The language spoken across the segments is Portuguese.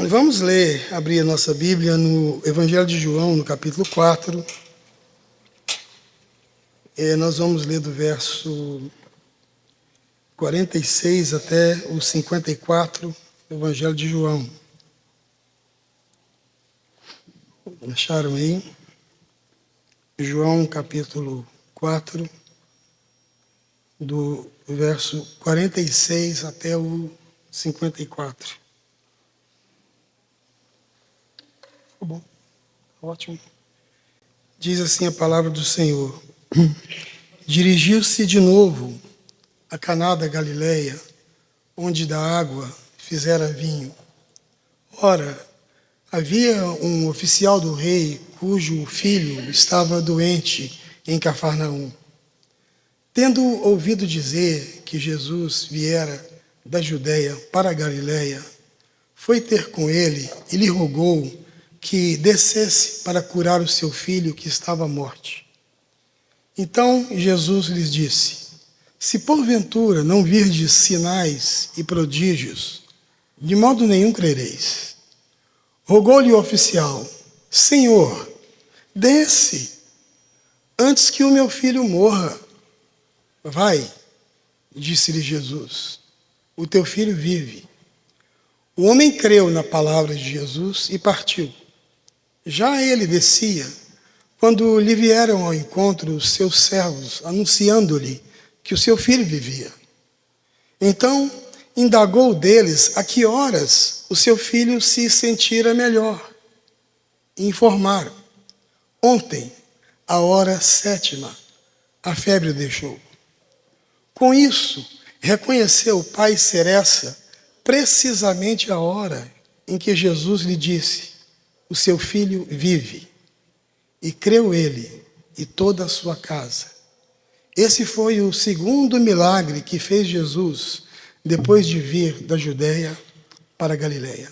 Vamos abrir a nossa Bíblia no Evangelho de João, no capítulo 4. Nós vamos ler do verso 46 até o 54, Evangelho de João. Acharam aí? João, capítulo 4, do verso 46 até o 54. Tá bom, ótimo. Diz assim a palavra do Senhor. Dirigiu-se de novo a Caná da Galileia, onde da água fizera vinho. Ora, havia um oficial do rei, cujo filho estava doente em Cafarnaum. Tendo ouvido dizer que Jesus viera da Judeia para a Galileia, foi ter com ele e lhe rogou que descesse para curar o seu filho que estava à morte. Então Jesus lhes disse: se porventura não virdes sinais e prodígios, de modo nenhum crereis. Rogou-lhe o oficial: Senhor, desce, antes que o meu filho morra. Vai, disse-lhe Jesus, o teu filho vive. O homem creu na palavra de Jesus e partiu. Já ele descia, quando lhe vieram ao encontro os seus servos, anunciando-lhe que o seu filho vivia. Então, indagou deles a que horas o seu filho se sentira melhor. E informaram: ontem, à hora 7, a febre o deixou. Com isso, reconheceu o pai ser essa precisamente a hora em que Jesus lhe disse: o seu filho vive. E creu ele e toda a sua casa. Esse foi o segundo milagre que fez Jesus depois de vir da Judeia para a Galileia.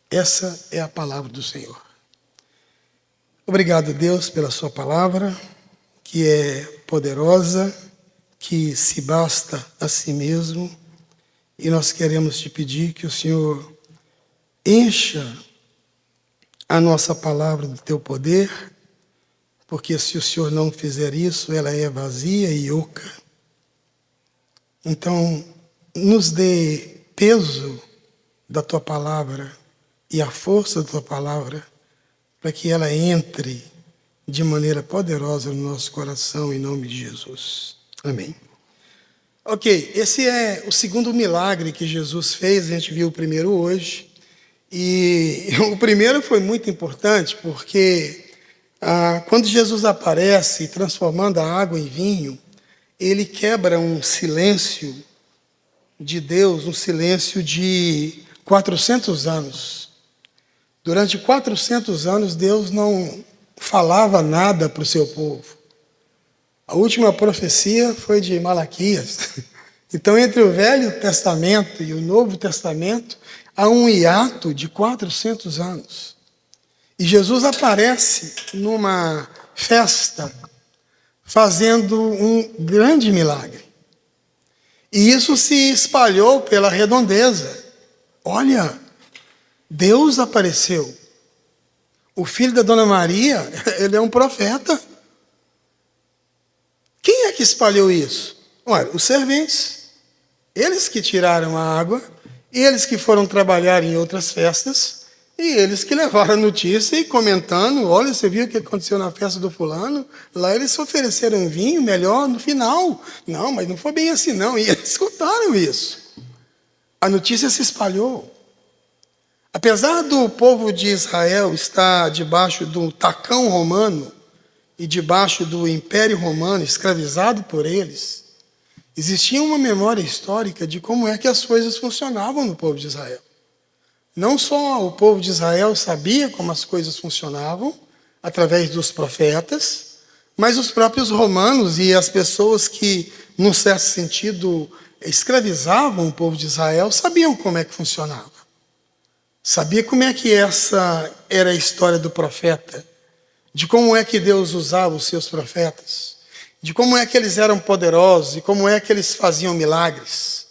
Essa é a palavra do Senhor. Obrigado, Deus, pela sua palavra, que é poderosa, que se basta a si mesmo. E nós queremos te pedir que o Senhor encha a nossa palavra do teu poder, porque se o Senhor não fizer isso, ela é vazia e oca. Então, nos dê peso da tua palavra e a força da tua palavra, para que ela entre de maneira poderosa no nosso coração, em nome de Jesus. Amém. Ok, esse é o segundo milagre que Jesus fez. A gente viu o primeiro hoje. E o primeiro foi muito importante, porque quando Jesus aparece transformando a água em vinho, ele quebra um silêncio de Deus, um silêncio de 400 anos. Durante 400 anos, Deus não falava nada para o seu povo. A última profecia foi de Malaquias. Então, entre o Velho Testamento e o Novo Testamento, há um hiato de 400 anos. E Jesus aparece numa festa, fazendo um grande milagre. E isso se espalhou pela redondeza. Olha, Deus apareceu. O filho da Dona Maria, ele é um profeta. Quem é que espalhou isso? Olha, os serventes. Eles que tiraram a água, eles que foram trabalhar em outras festas, e eles que levaram a notícia e comentando: olha, você viu o que aconteceu na festa do fulano? Lá eles ofereceram um vinho melhor no final. Não, mas não foi bem assim não. E eles escutaram isso. A notícia se espalhou. Apesar do povo de Israel estar debaixo do tacão romano e debaixo do Império Romano, escravizado por eles, existia uma memória histórica de como é que as coisas funcionavam no povo de Israel. Não só o povo de Israel sabia como as coisas funcionavam, através dos profetas, mas os próprios romanos e as pessoas que, num certo sentido, escravizavam o povo de Israel, sabiam como é que funcionava. Sabia como é que essa era a história do profeta, de como é que Deus usava os seus profetas, de como é que eles eram poderosos e como é que eles faziam milagres.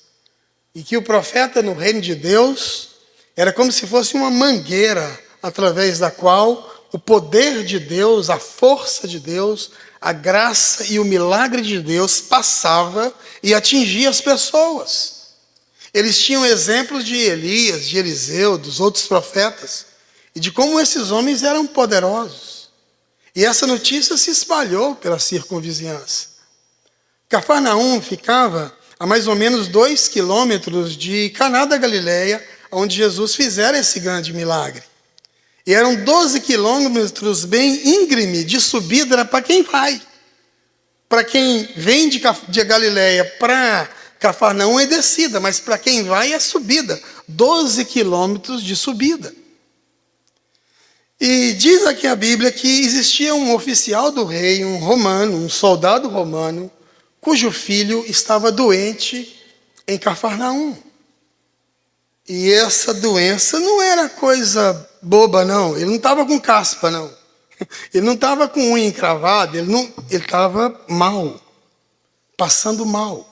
E que o profeta no reino de Deus, Era como se fosse uma mangueira através da qual o poder de Deus, a força de Deus, a graça e o milagre de Deus passava e atingia as pessoas. Eles tinham exemplos de Elias, de Eliseu, dos outros profetas, e de como esses homens eram poderosos. E essa notícia se espalhou pela circunvizinhança. Cafarnaum ficava a mais ou menos 2 quilômetros de Caná da Galileia, onde Jesus fizera esse grande milagre. E eram 12 quilômetros bem íngreme de subida, era para quem vai. Para quem vem de Galileia para Cafarnaum é descida, mas para quem vai é subida. 12 quilômetros de subida. E diz aqui a Bíblia que existia um oficial do rei, um romano, um soldado romano, cujo filho estava doente em Cafarnaum. E essa doença não era coisa boba, não. Ele não estava com caspa, não. Ele não estava com unha encravada, ele estava mal, passando mal.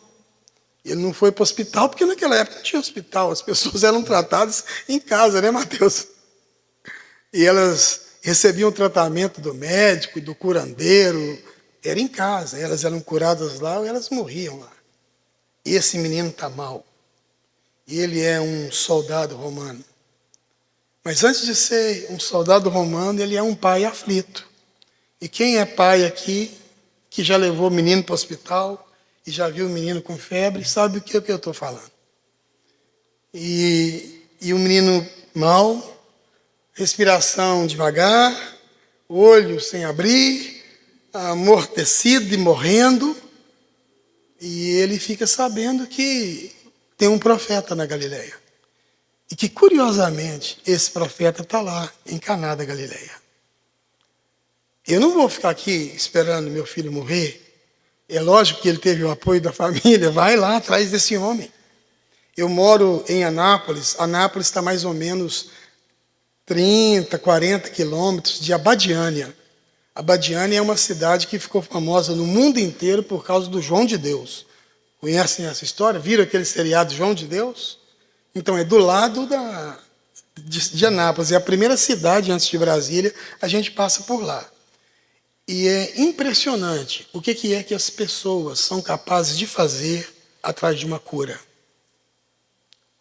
Ele não foi para o hospital, porque naquela época não tinha hospital, as pessoas eram tratadas em casa, né, Mateus? E elas recebiam tratamento do médico, do curandeiro, era em casa, elas eram curadas lá ou elas morriam lá. E esse menino está mal. E ele é um soldado romano. Mas antes de ser um soldado romano, ele é um pai aflito. E quem é pai aqui, que já levou o menino para o hospital, e já viu o menino com febre, sabe o que eu estou falando. E o menino mal, respiração devagar, olho sem abrir, amortecido e morrendo, e ele fica sabendo que tem um profeta na Galileia. E que, curiosamente, esse profeta está lá, em Caná da Galileia. Eu não vou ficar aqui esperando meu filho morrer. É lógico que ele teve o apoio da família, vai lá atrás desse homem. Eu moro em Anápolis. Anápolis está mais ou menos 30, 40 quilômetros de Abadiânia. Abadiânia é uma cidade que ficou famosa no mundo inteiro por causa do João de Deus. Conhecem essa história? Viram aquele seriado João de Deus? Então, é do lado de Anápolis. É a primeira cidade antes de Brasília, a gente passa por lá. E é impressionante o que é que as pessoas são capazes de fazer atrás de uma cura.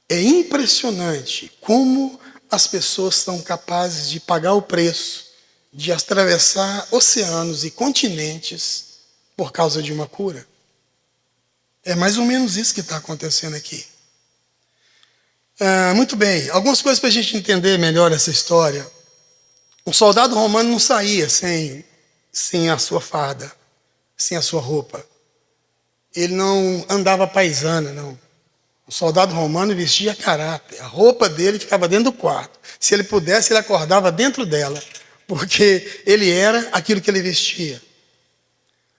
É impressionante como as pessoas são capazes de pagar o preço, de atravessar oceanos e continentes por causa de uma cura. É mais ou menos isso que está acontecendo aqui. Muito bem, algumas coisas para a gente entender melhor essa história. O soldado romano não saía sem a sua farda, sem a sua roupa. Ele não andava paisana, não. O soldado romano vestia caráter. A roupa dele ficava dentro do quarto. Se ele pudesse, ele acordava dentro dela, porque ele era aquilo que ele vestia.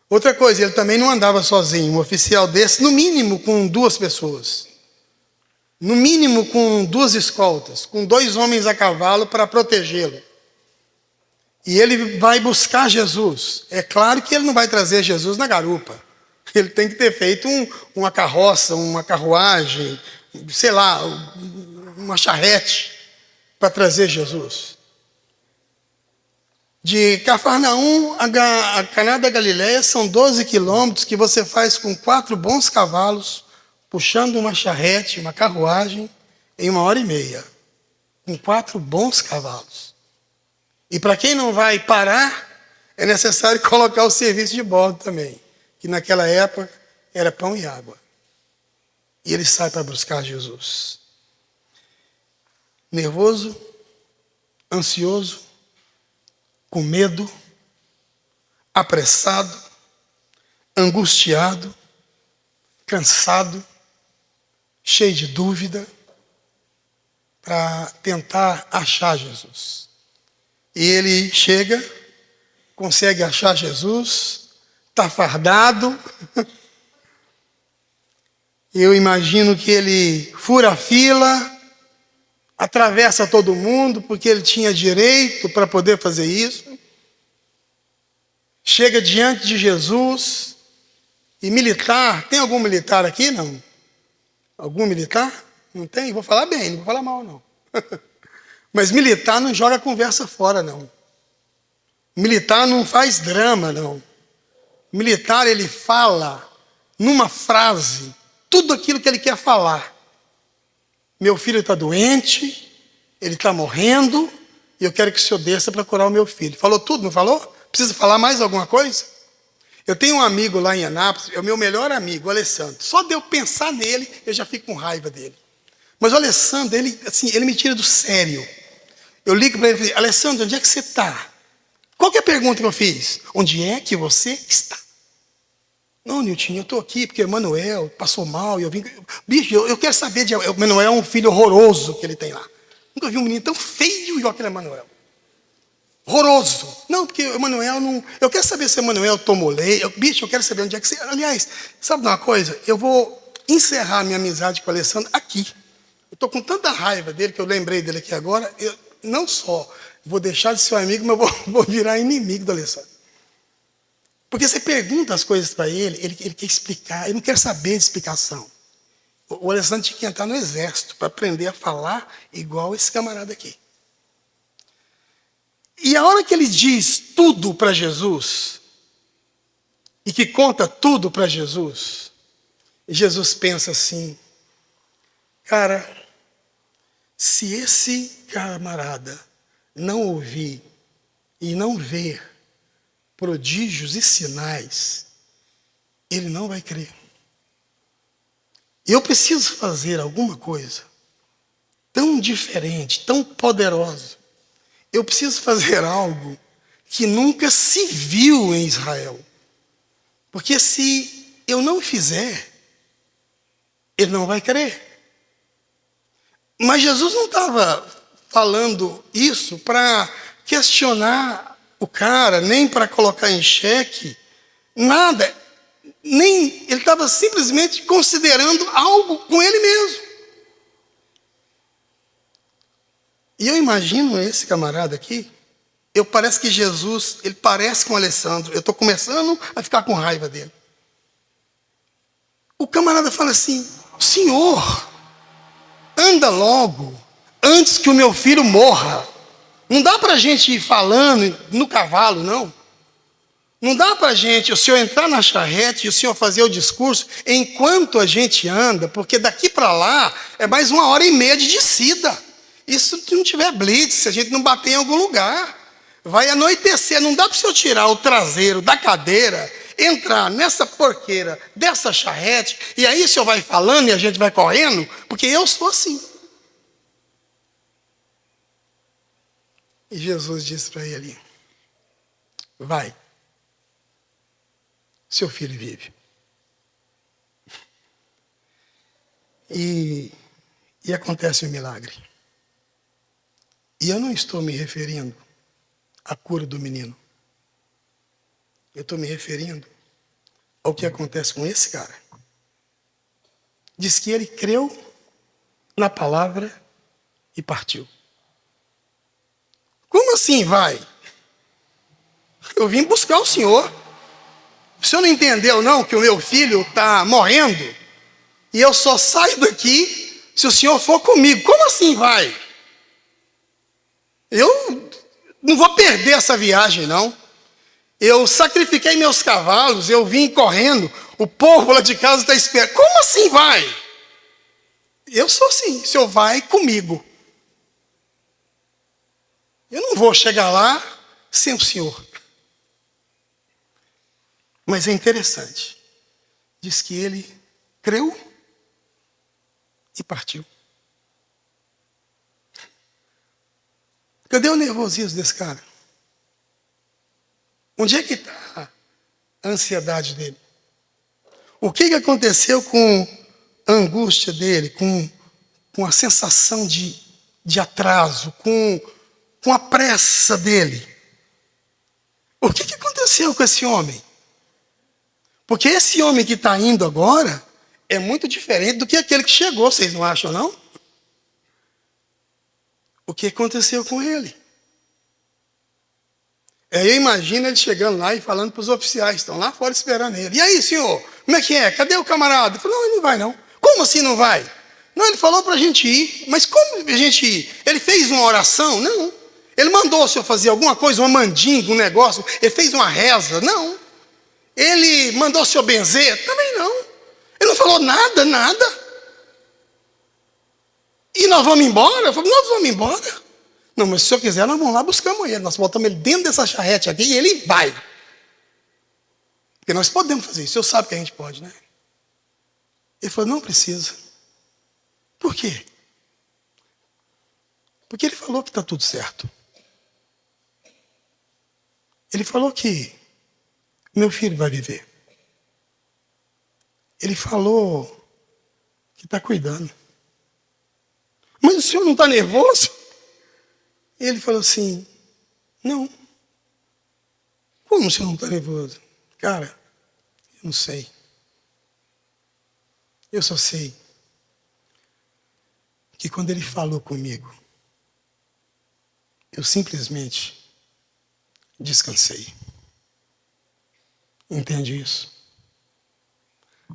Outra coisa, ele também não andava sozinho. Um oficial desse, no mínimo com 2 pessoas. No mínimo com 2 escoltas, com 2 homens a cavalo para protegê-lo. E ele vai buscar Jesus. É claro que ele não vai trazer Jesus na garupa. Ele tem que ter feito uma carroça, uma carruagem, sei lá, uma charrete para trazer Jesus. De Cafarnaum a Caná da Galileia são 12 quilômetros que você faz com 4 bons cavalos, puxando uma charrete, uma carruagem, em 1h30. Com 4 bons cavalos. E para quem não vai parar, é necessário colocar o serviço de bordo também, que naquela época era pão e água. E ele sai para buscar Jesus. Nervoso, ansioso, com medo, apressado, angustiado, cansado, cheio de dúvida, para tentar achar Jesus. E ele chega, consegue achar Jesus, está fardado. Eu imagino que ele fura a fila, atravessa todo mundo, porque ele tinha direito para poder fazer isso. Chega diante de Jesus. E militar, tem algum militar aqui? Não? Algum militar? Não tem? Vou falar bem, não vou falar mal, não. Mas militar não joga conversa fora, não. Militar não faz drama, não. Militar, ele fala numa frase tudo aquilo que ele quer falar. Meu filho está doente, ele está morrendo, e eu quero que o senhor desça para curar o meu filho. Falou tudo, não falou? Precisa falar mais alguma coisa? Eu tenho um amigo lá em Anápolis, é o meu melhor amigo, o Alessandro. Só de eu pensar nele, eu já fico com raiva dele. Mas o Alessandro, ele me tira do sério. Eu ligo para ele e falo, Alessandro, onde é que você está? Qual que é a pergunta que eu fiz? Onde é que você está? Não, Nilton, eu estou aqui porque o Emanuel passou mal e eu vim... Bicho, eu quero saber de... O Emanuel é um filho horroroso que ele tem lá. Nunca vi um menino tão feio igual aquele Emanuel. Horroroso. Não, porque o Emanuel não... Eu quero saber se o Emanuel tomou leite. Bicho, eu quero saber onde é que você... Aliás, sabe de uma coisa? Eu vou encerrar minha amizade com o Alessandro aqui. Eu estou com tanta raiva dele que eu lembrei dele aqui agora. Eu não só vou deixar de ser amigo, mas vou virar inimigo do Alessandro. Porque você pergunta as coisas para ele quer explicar, ele não quer saber de explicação. O Alessandro tinha que entrar no exército para aprender a falar igual esse camarada aqui. E a hora que ele diz tudo para Jesus, e que conta tudo para Jesus, Jesus pensa assim, cara, se esse camarada não ouvir e não ver prodígios e sinais, ele não vai crer. Eu preciso fazer alguma coisa tão diferente, tão poderosa. Eu preciso fazer algo que nunca se viu em Israel. Porque se eu não fizer, ele não vai crer. Mas Jesus não estava falando isso para questionar o cara, nem para colocar em xeque, nada. Nem, ele estava simplesmente considerando algo com ele mesmo. E eu imagino esse camarada aqui, parece que Jesus, ele parece com o Alessandro, eu estou começando a ficar com raiva dele. O camarada fala assim, Senhor, anda logo, antes que o meu filho morra. Não dá para a gente ir falando no cavalo, não. Não dá para a gente, o senhor entrar na charrete e o senhor fazer o discurso enquanto a gente anda, porque daqui para lá é mais 1h30 de descida. Isso se não tiver blitz, se a gente não bater em algum lugar. Vai anoitecer, não dá para o senhor tirar o traseiro da cadeira, entrar nessa porqueira dessa charrete, e aí o senhor vai falando e a gente vai correndo, porque eu sou assim. E Jesus disse para ele, vai, seu filho vive. E acontece um milagre. E eu não estou me referindo à cura do menino. Eu estou me referindo ao que acontece com esse cara. Diz que ele creu na palavra e partiu. Como assim vai? Eu vim buscar o senhor. O senhor não entendeu não que o meu filho está morrendo? E eu só saio daqui se o senhor for comigo. Como assim vai? Eu não vou perder essa viagem não. Eu sacrifiquei meus cavalos, eu vim correndo, o povo lá de casa está esperando. Como assim vai? Eu sou assim, o senhor vai comigo. Eu não vou chegar lá sem o senhor. Mas é interessante. Diz que ele creu e partiu. Cadê o nervosismo desse cara? Onde é que está a ansiedade dele? O que aconteceu com a angústia dele, com a sensação de atraso, com a pressa dele? O que aconteceu com esse homem? Porque esse homem que está indo agora é muito diferente do que aquele que chegou, vocês não acham, não? O que aconteceu com ele? Eu imagino ele chegando lá e falando para os oficiais, que estão lá fora esperando ele. E aí, senhor, como é que é? Cadê o camarada? Ele falou, não, ele não vai não. Como assim não vai? Não, ele falou para a gente ir. Mas como a gente ir? Ele fez uma oração? Não. Ele mandou o senhor fazer alguma coisa, uma mandinga, um negócio. Ele fez uma reza? Não. Ele mandou o senhor benzer? Também não. Ele não falou nada, nada. E nós vamos embora? Eu falei, nós vamos embora. Não, mas se o senhor quiser, nós vamos lá, buscamos ele. Nós botamos ele dentro dessa charrete aqui e ele vai. Porque nós podemos fazer isso. O senhor sabe que a gente pode, né? Ele falou, não precisa. Por quê? Porque ele falou que está tudo certo. Ele falou que meu filho vai viver. Ele falou que está cuidando. Mas o senhor não está nervoso? Ele falou assim, não. Como o senhor não está nervoso? Cara, eu não sei. Eu só sei que quando ele falou comigo, eu simplesmente descansei. Entende isso?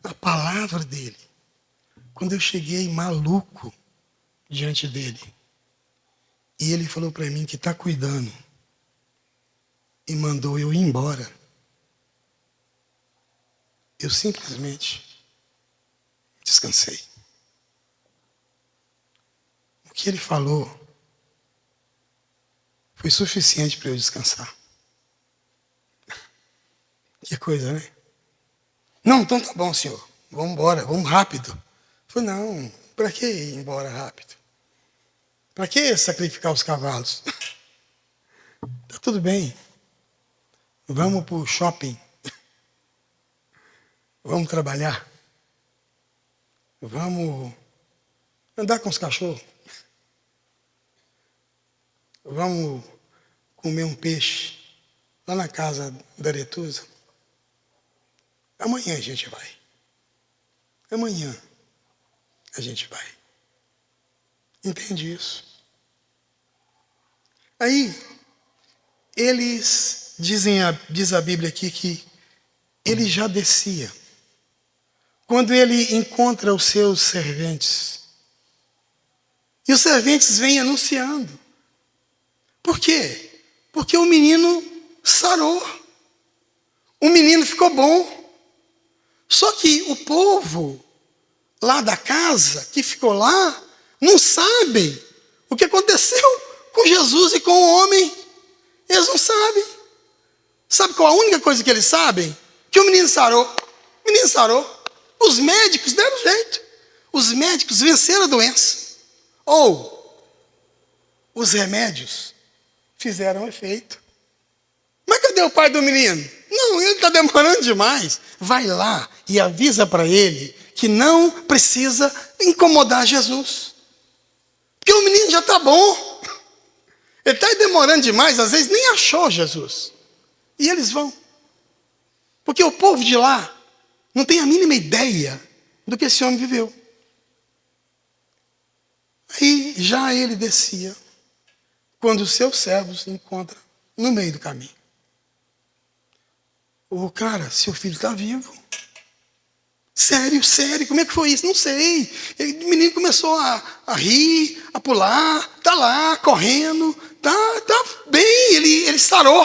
A palavra dele, quando eu cheguei maluco diante dele, e ele falou para mim que está cuidando, e mandou eu ir embora, eu simplesmente descansei. O que ele falou foi suficiente para eu descansar. Que coisa, né? Não, então tá bom, senhor. Vamos embora, vamos rápido. Eu falei, não, para que ir embora rápido? Para que sacrificar os cavalos? Tá tudo bem. Vamos para o shopping. Vamos trabalhar. Vamos andar com os cachorros. Vamos comer um peixe lá na casa da Aretusa. Amanhã a gente vai. Amanhã a gente vai. Entende isso? Aí, diz a Bíblia aqui que ele já descia. Quando ele encontra os seus serventes. E os serventes vêm anunciando. Por quê? Porque o menino sarou. O menino ficou bom. Só que o povo lá da casa, que ficou lá, não sabe o que aconteceu com Jesus e com o homem. Eles não sabem. Sabe qual a única coisa que eles sabem? Que o menino sarou. O menino sarou. Os médicos deram jeito. Os médicos venceram a doença. Ou os remédios fizeram efeito. Mas cadê o pai do menino? Não, ele está demorando demais. Vai lá e avisa para ele que não precisa incomodar Jesus. Porque o menino já está bom. Ele está demorando demais, às vezes nem achou Jesus. E eles vão. Porque o povo de lá não tem a mínima ideia do que esse homem viveu. Aí já ele descia, quando os seus servos se encontram no meio do caminho. Ô cara, seu filho está vivo. Sério, como é que foi isso? Não sei. O menino começou a rir, a pular, está lá, correndo, tá bem, ele sarou.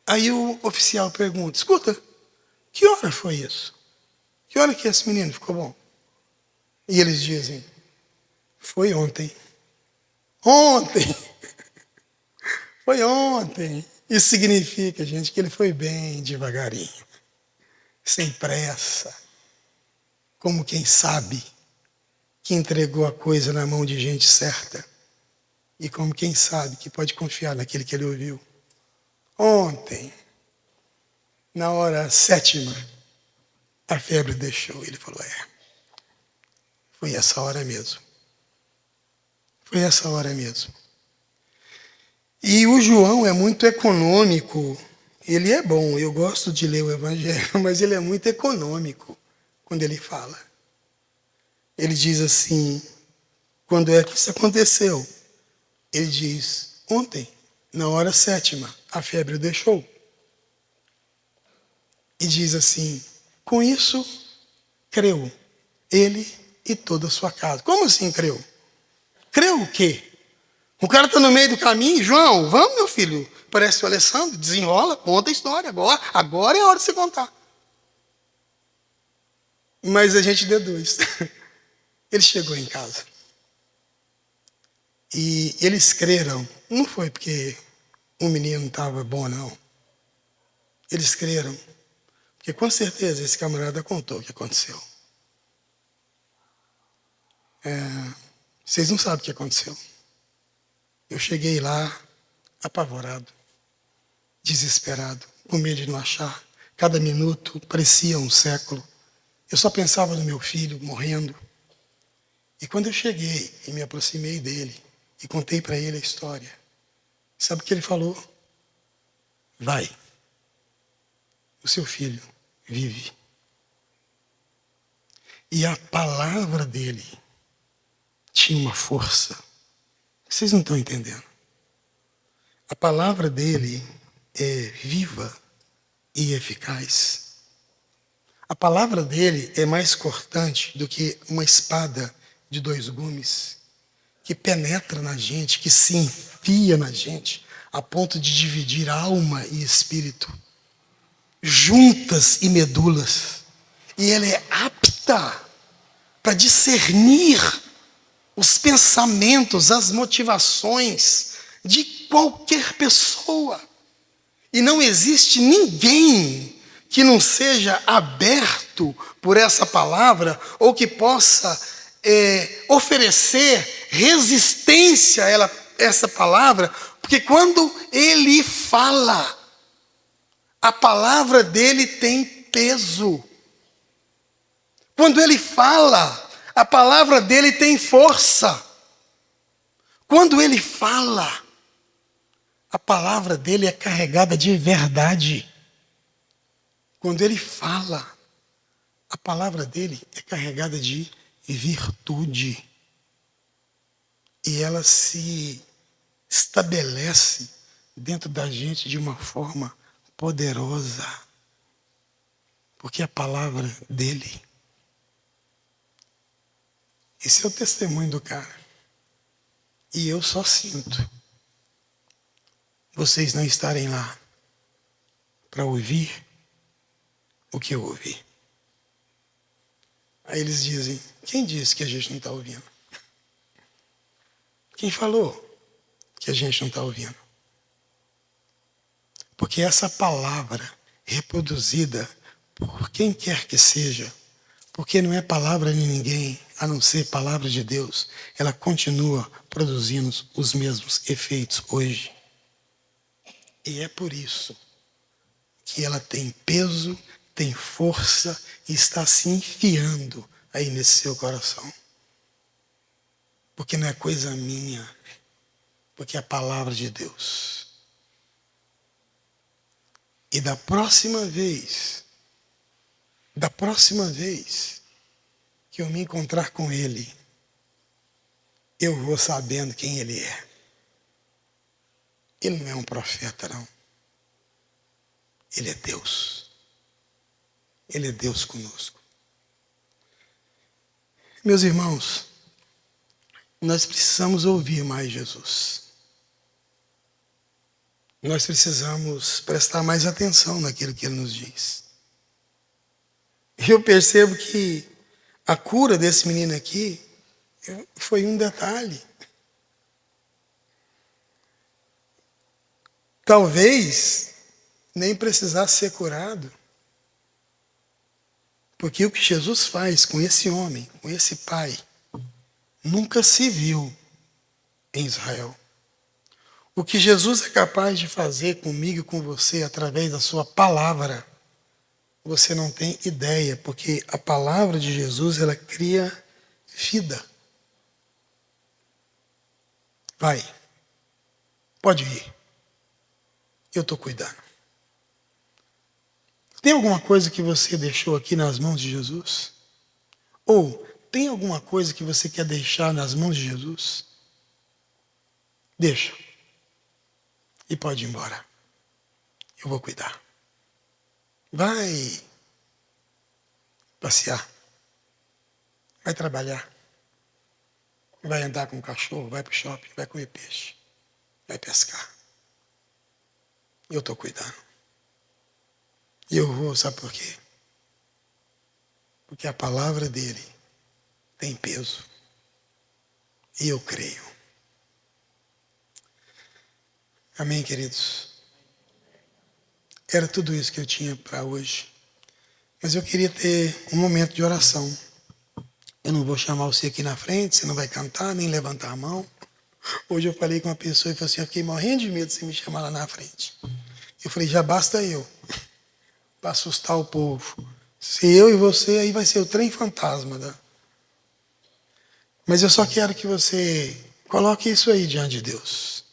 Aí o oficial pergunta, escuta, que hora foi isso? Que hora que esse menino ficou bom? E eles dizem, foi ontem. Ontem. Foi ontem. Isso significa, gente, que ele foi bem devagarinho, sem pressa, como quem sabe que entregou a coisa na mão de gente certa e como quem sabe que pode confiar naquele que ele ouviu. Ontem, na hora 7ª, a febre deixou. Ele falou, foi essa hora mesmo. Foi essa hora mesmo. E o João é muito econômico. Ele é bom, eu gosto de ler o Evangelho, mas ele é muito econômico quando ele fala. Ele diz assim, quando é que isso aconteceu? Ele diz, ontem, na hora 7ª, a febre o deixou. E diz assim, com isso, creu ele e toda a sua casa. Como assim creu? Creu o quê? O cara está no meio do caminho, João, vamos, meu filho. Parece o Alessandro, desenrola, conta a história. Agora é a hora de você contar. Mas a gente deduz. Ele chegou em casa. E eles creram. Não foi porque o menino estava bom, não. Eles creram. Porque com certeza esse camarada contou o que aconteceu. Vocês não sabem o que aconteceu. Eu cheguei lá apavorado, desesperado, com medo de não achar. Cada minuto parecia um século. Eu só pensava no meu filho morrendo. E quando eu cheguei e me aproximei dele e contei para ele a história, sabe o que ele falou? Vai, o seu filho vive. E a palavra dele tinha uma força. Vocês não estão entendendo. A palavra dele é viva e eficaz. A palavra dele é mais cortante do que uma espada de 2 gumes, que penetra na gente, que se enfia na gente, a ponto de dividir alma e espírito, juntas e medulas. E ela é apta para discernir os pensamentos, as motivações de qualquer pessoa. E não existe ninguém que não seja aberto por essa palavra ou que possa oferecer resistência a essa palavra, porque quando ele fala, a palavra dele tem peso. Quando ele fala, a palavra dele tem força. Quando ele fala, a palavra dele é carregada de verdade. Quando ele fala, a palavra dele é carregada de virtude. E ela se estabelece dentro da gente de uma forma poderosa. Porque a palavra dele, esse é o testemunho do cara. E eu só sinto vocês não estarem lá para ouvir o que eu ouvi. Aí eles dizem, quem disse que a gente não está ouvindo? Quem falou que a gente não está ouvindo? Porque essa palavra reproduzida por quem quer que seja, porque não é palavra de ninguém, a não ser palavra de Deus, ela continua produzindo os mesmos efeitos hoje. E é por isso que ela tem peso, tem força e está se enfiando aí nesse seu coração. Porque não é coisa minha, porque é a palavra de Deus. E da próxima vez que eu me encontrar com ele, eu vou sabendo quem ele é. Ele não é um profeta, não. Ele é Deus. Ele é Deus conosco. Meus irmãos, nós precisamos ouvir mais Jesus. Nós precisamos prestar mais atenção naquilo que ele nos diz. Eu percebo que a cura desse menino aqui foi um detalhe. Talvez nem precisasse ser curado. Porque o que Jesus faz com esse homem, com esse pai, nunca se viu em Israel. O que Jesus é capaz de fazer comigo e com você através da sua palavra, você não tem ideia, porque a palavra de Jesus, ela cria vida. Vai, pode ir. Eu estou cuidando. Tem alguma coisa que você deixou aqui nas mãos de Jesus? Ou tem alguma coisa que você quer deixar nas mãos de Jesus? Deixa. E pode ir embora. Eu vou cuidar. Vai passear. vai trabalhar, vai andar com o cachorro, vai para o shopping, vai comer peixe, vai pescar. Eu estou cuidando. E eu vou, sabe por quê? Porque a palavra dele tem peso. E eu creio. Amém, queridos? Era tudo isso que eu tinha para hoje. Mas eu queria ter um momento de oração. Eu não vou chamar você aqui na frente, você não vai cantar, nem levantar a mão. Hoje eu falei com uma pessoa e falei assim, eu fiquei morrendo de medo de você me chamar lá na frente. Eu falei, já basta eu, para assustar o povo. Se eu e você, aí vai ser o trem fantasma. Né? Mas eu só quero que você coloque isso aí diante de Deus.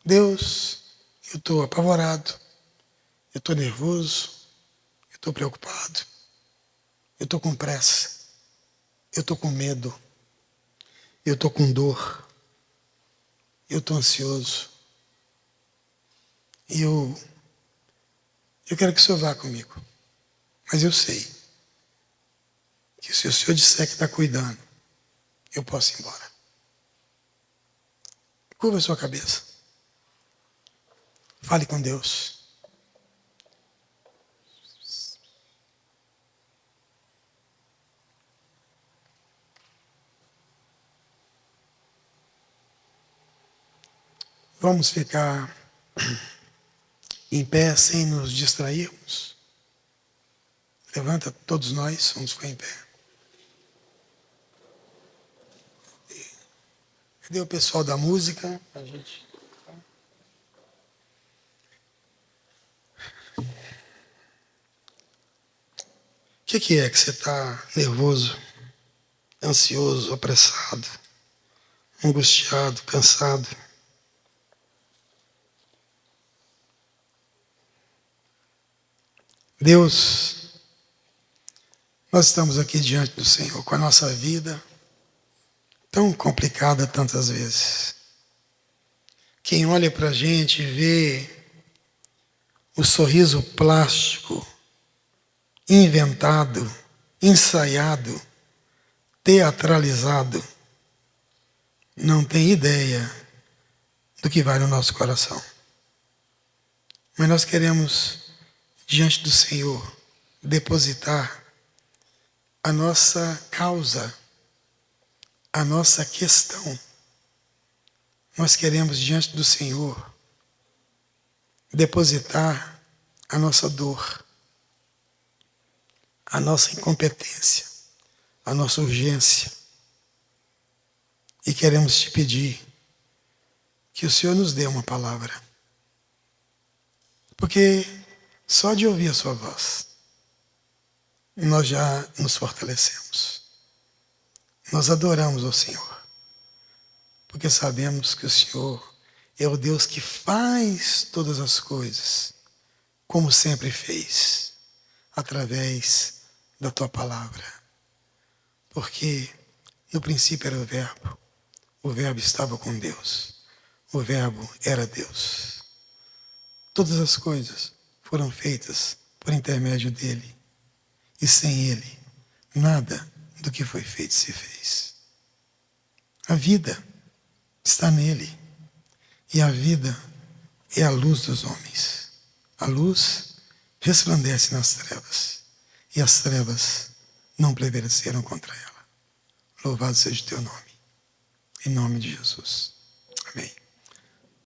Deus, eu estou apavorado, eu estou nervoso, eu estou preocupado, eu estou com pressa, eu estou com medo, eu estou com dor, eu estou ansioso. E eu quero que o Senhor vá comigo. Mas eu sei que se o Senhor disser que está cuidando, eu posso ir embora. Curva a sua cabeça. Fale com Deus. Vamos ficar em pé sem nos distrairmos. Levanta todos nós, vamos ficar em pé. Cadê o pessoal da música? A gente. O que é que você está nervoso, ansioso, apressado, angustiado, cansado? Deus, nós estamos aqui diante do Senhor com a nossa vida tão complicada tantas vezes. Quem olha para a gente vê o sorriso plástico, inventado, ensaiado, teatralizado, não tem ideia do que vai no nosso coração. Mas nós queremos, diante do Senhor, depositar a nossa causa, a nossa questão. Nós queremos, diante do Senhor, depositar a nossa dor, a nossa incompetência, a nossa urgência. E queremos te pedir que o Senhor nos dê uma palavra. Porque só de ouvir a sua voz, nós já nos fortalecemos. Nós adoramos ao Senhor. Porque sabemos que o Senhor é o Deus que faz todas as coisas, como sempre fez, através da tua palavra. Porque no princípio era o Verbo estava com Deus, o Verbo era Deus. Todas as coisas foram feitas por intermédio dele, e sem ele, nada do que foi feito se fez. A vida está nele, e a vida é a luz dos homens. A luz resplandece nas trevas, e as trevas não prevaleceram contra ela. Louvado seja o teu nome. Em nome de Jesus. Amém.